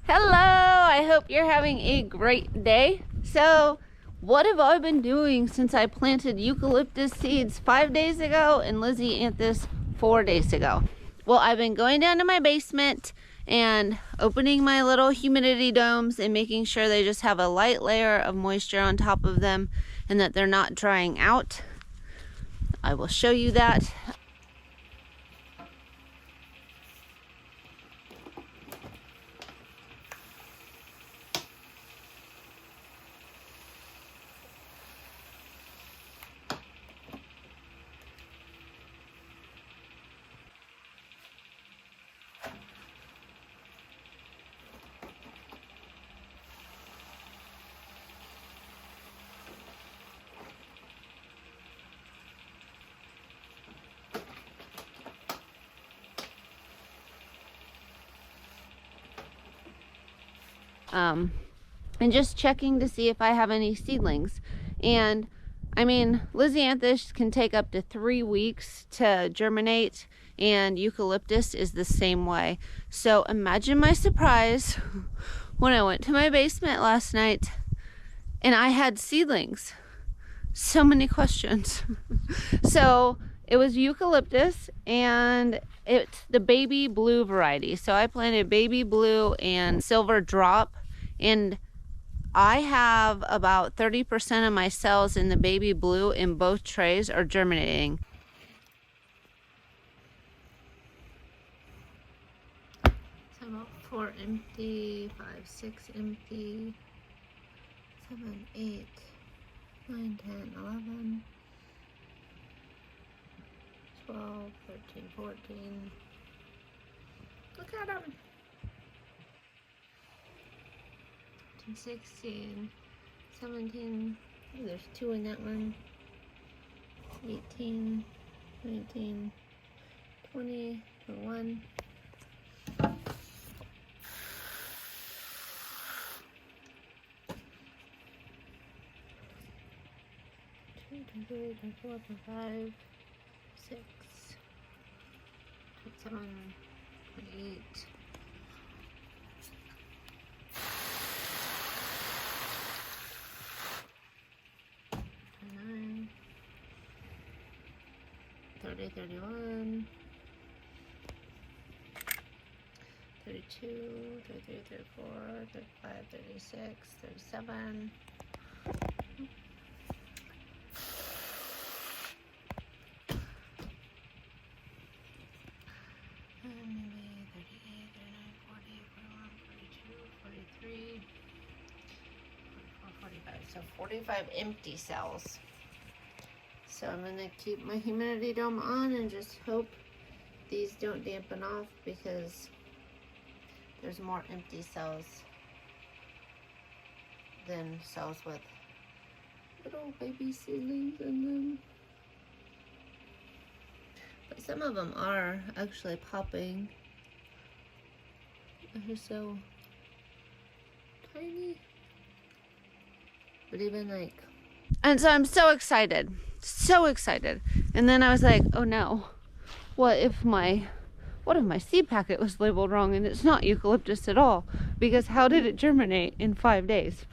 Hello, I hope you're having a great day. So, what have I been doing since I planted eucalyptus seeds 5 days ago and Lisianthus 4 days ago? Well, I've been going down to my basement and opening my little humidity domes and making sure they just have a light layer of moisture on top of them and that they're not drying out. I will show you that. And just checking to see if I have any seedlings. And I mean, Lisianthus can take up to 3 weeks to germinate, and eucalyptus is the same way. So imagine my surprise when I went to my basement last night and I had seedlings. So many questions. So it was eucalyptus, and it's the baby blue variety. So I planted baby blue and silver drop, and I have about 30% of my cells in the baby blue in both trays are germinating. So about 4 empty, 5, 6 empty, 7, 8, 9, 10, 11, 12, 13, 14. Look at them. 16, 17, oh, there's 2 in that one, 18, 19, 20, 21. 2, 3, 4, 5, 6, 7, 8. 30, 31, 32, 33, 34, 35, 36, 37. Maybe 38, 39, 40, 41, 42, 43, 44, 45. So 45 empty cells. So I'm going to keep my humidity dome on and just hope these don't dampen off, because there's more empty cells than cells with little baby seedlings in them. But some of them are actually popping. They're so tiny. But even like... And so I'm so excited. So excited. And then I was like, oh no, what if my seed packet was labeled wrong and it's not eucalyptus at all? Because how did it germinate in 5 days?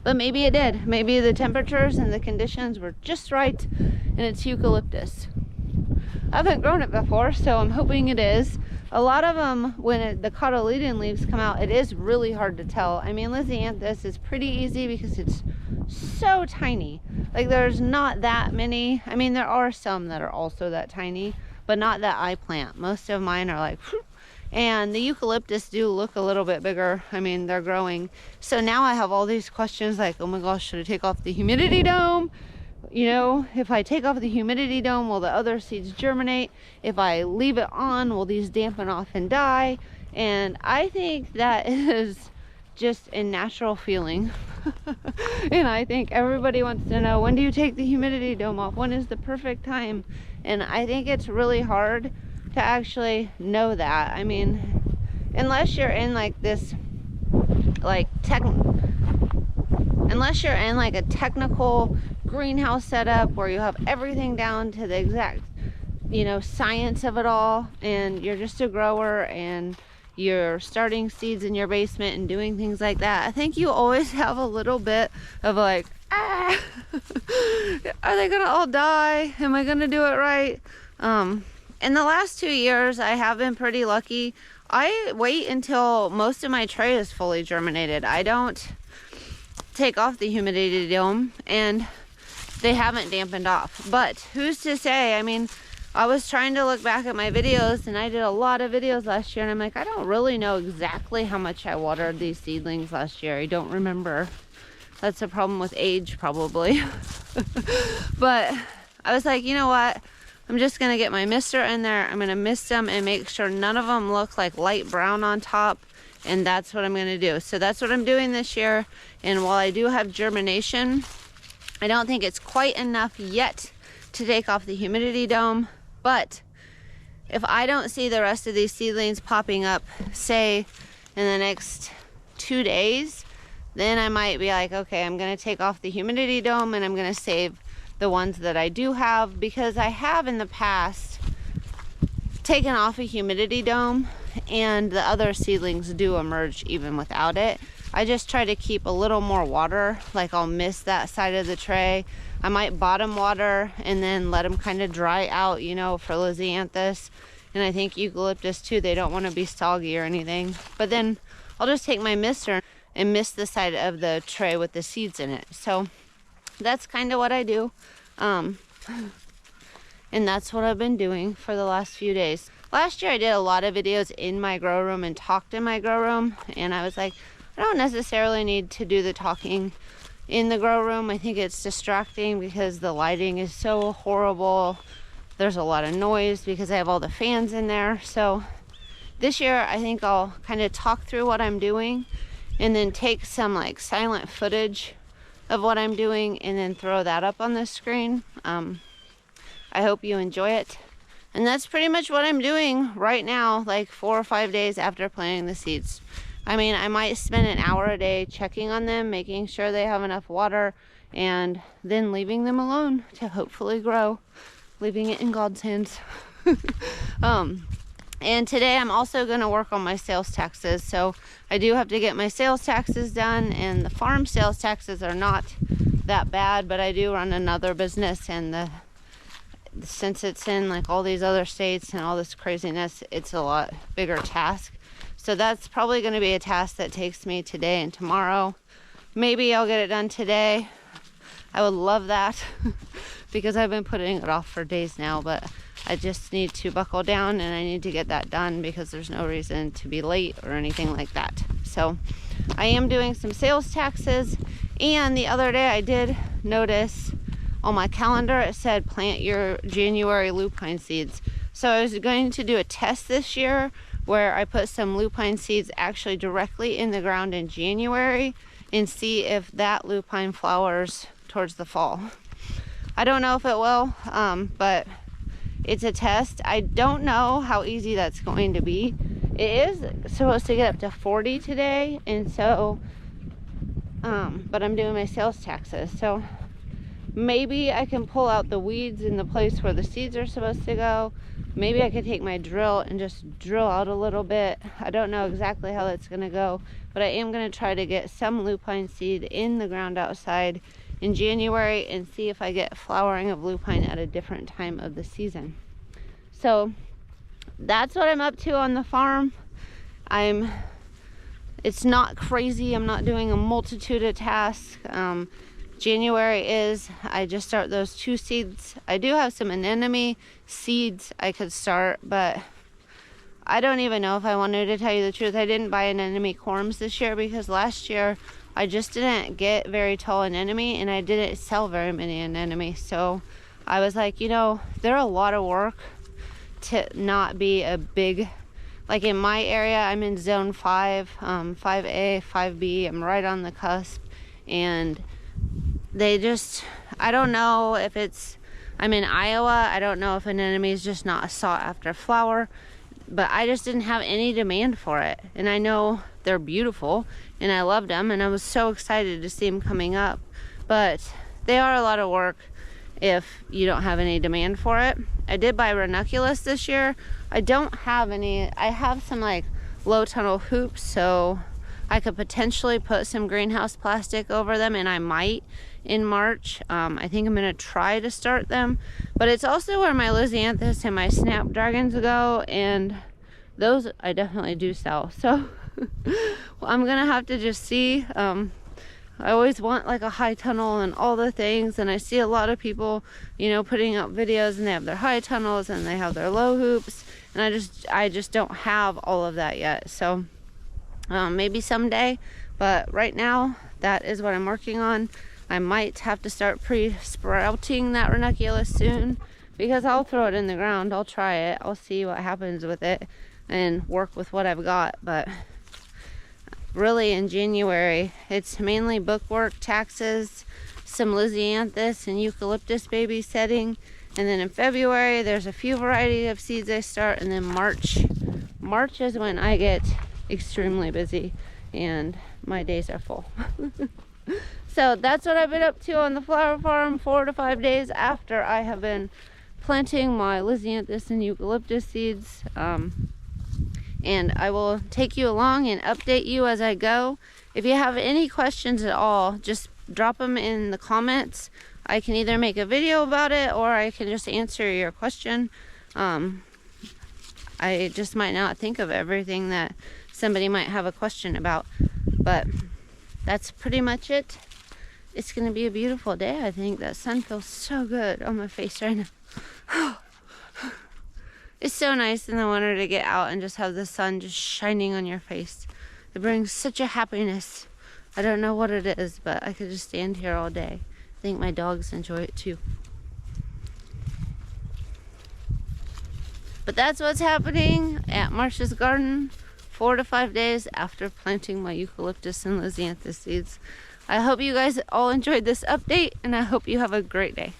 But maybe it did. Maybe the temperatures and the conditions were just right and it's eucalyptus. I haven't grown it before, so I'm hoping it is. A lot of them, when the cotyledon leaves come out, it is really hard to tell. I mean, Lisianthus is pretty easy because it's so tiny. Like, there's not that many. I mean, there are some that are also that tiny, but not that I plant. Most of mine are like, whew. And the eucalyptus do look a little bit bigger. I mean, they're growing. So now I have all these questions like, oh my gosh, should I take off the humidity dome? You know, if I take off the humidity dome, will the other seeds germinate? If I leave it on, will these dampen off and die? And I think that is just a natural feeling. And I think everybody wants to know, when do you take the humidity dome off? When is the perfect time? And I think it's really hard to actually know that. I mean, unless you're in like this, like unless you're in like a technical greenhouse setup where you have everything down to the exact, you know, science of it all, and you're just a grower and you're starting seeds in your basement and doing things like that, I think you always have a little bit of like, ah, are they gonna all die? Am I gonna do it right? In the last 2 years, I have been pretty lucky. I wait until most of my tray is fully germinated. I don't take off the humidity dome, and they haven't dampened off. But who's to say? I mean, I was trying to look back at my videos, and I did a lot of videos last year, and I'm like, I don't really know exactly how much I watered these seedlings last year. I don't remember. That's a problem with age, probably. But I was like, you know what? I'm just going to get my mister in there. I'm going to mist them and make sure none of them look like light brown on top. And that's what I'm going to do. So that's what I'm doing this year. And while I do have germination, I don't think it's quite enough yet to take off the humidity dome. But if I don't see the rest of these seedlings popping up, say in the next 2 days, then I might be like, okay, I'm going to take off the humidity dome and I'm going to save the ones that I do have, because I have in the past taken off a humidity dome and the other seedlings do emerge even without it. I just try to keep a little more water, like I'll miss that side of the tray. I might bottom water and then let them kind of dry out, you know, for Lisianthus. And I think Eucalyptus too, they don't want to be soggy or anything. But then I'll just take my mister and mist the side of the tray with the seeds in it. So that's kind of what I do. And that's what I've been doing for the last few days. Last year I did a lot of videos in my grow room and talked in my grow room. And I was like, I don't necessarily need to do the talking in the grow room. I think it's distracting because the lighting is so horrible. There's a lot of noise because I have all the fans in there. So this year I think I'll kind of talk through what I'm doing and then take some like silent footage of what I'm doing and then throw that up on the screen. I hope you enjoy it. And that's pretty much what I'm doing right now, like 4 or 5 days after planting the seeds. I mean, I might spend an hour a day checking on them, making sure they have enough water, and then leaving them alone to hopefully grow, leaving it in God's hands. And today I'm also going to work on my sales taxes. So I do have to get my sales taxes done, and the farm sales taxes are not that bad, but I do run another business, and since it's in like all these other states and all this craziness, it's a lot bigger task. So that's probably going to be a task that takes me today and tomorrow. Maybe I'll get it done today. I would love that because I've been putting it off for days now, but I just need to buckle down and I need to get that done because there's no reason to be late or anything like that. So I am doing some sales taxes, and the other day I did notice on my calendar it said plant your January lupine seeds. So I was going to do a test this year where I put some lupine seeds actually directly in the ground in January and see if that lupine flowers towards the fall. I don't know if it will, but it's a test. I don't know how easy that's going to be. It is supposed to get up to 40 today, and so, but I'm doing my sales taxes, so maybe I can pull out the weeds in the place where the seeds are supposed to go. Maybe I could take my drill and just drill out a little bit. I don't know exactly how that's going to go, but I am going to try to get some lupine seed in the ground outside in January and see if I get flowering of lupine at a different time of the season. So that's what I'm up to on the farm. It's not crazy. I'm not doing a multitude of tasks. January is, I just start those 2 seeds. I do have some anemone seeds I could start, but I don't even know if I wanted to tell you the truth. I didn't buy anemone corms this year because last year I just didn't get very tall anemone and I didn't sell very many anemone. So I was like, you know, they're a lot of work to not be a big, like in my area, I'm in zone 5, 5A, 5B. I'm right on the cusp, and they just, I don't know if I'm in Iowa. I don't know if an anemone is just not a sought after flower, but I just didn't have any demand for it. And I know they're beautiful and I loved them, and I was so excited to see them coming up, but they are a lot of work if you don't have any demand for it. I did buy ranunculus this year. I don't have any. I have some like low tunnel hoops, so I could potentially put some greenhouse plastic over them, and I might in March. I think I'm gonna try to start them, but it's also where my Lisianthus and my snapdragons go, and those I definitely do sell. So well, I'm gonna have to just see. I always want like a high tunnel and all the things, and I see a lot of people, you know, putting up videos and they have their high tunnels and they have their low hoops, and I just don't have all of that yet. So maybe someday, but right now that is what I'm working on. I might have to start pre-sprouting that ranunculus soon, because I'll throw it in the ground. I'll try it. I'll see what happens with it and work with what I've got. But really in January, it's mainly bookwork, taxes, some Lisianthus and Eucalyptus baby setting. And then in February, there's a few varieties of seeds I start. And then March is when I get extremely busy and my days are full. So that's what I've been up to on the flower farm, 4 to 5 days after I have been planting my Lisianthus and Eucalyptus seeds. And I will take you along and update you as I go. If you have any questions at all, just drop them in the comments. I can either make a video about it or I can just answer your question. I just might not think of everything that somebody might have a question about, but that's pretty much it. It's gonna be a beautiful day. I think that sun feels so good on my face right now. It's so nice in the winter to get out and just have the sun just shining on your face. It brings such a happiness. I don't know what it is, but I could just stand here all day. I think my dogs enjoy it too. But that's what's happening at Marsh's garden 4 to 5 days after planting my Eucalyptus and Lisianthus seeds. I hope you guys all enjoyed this update, and I hope you have a great day.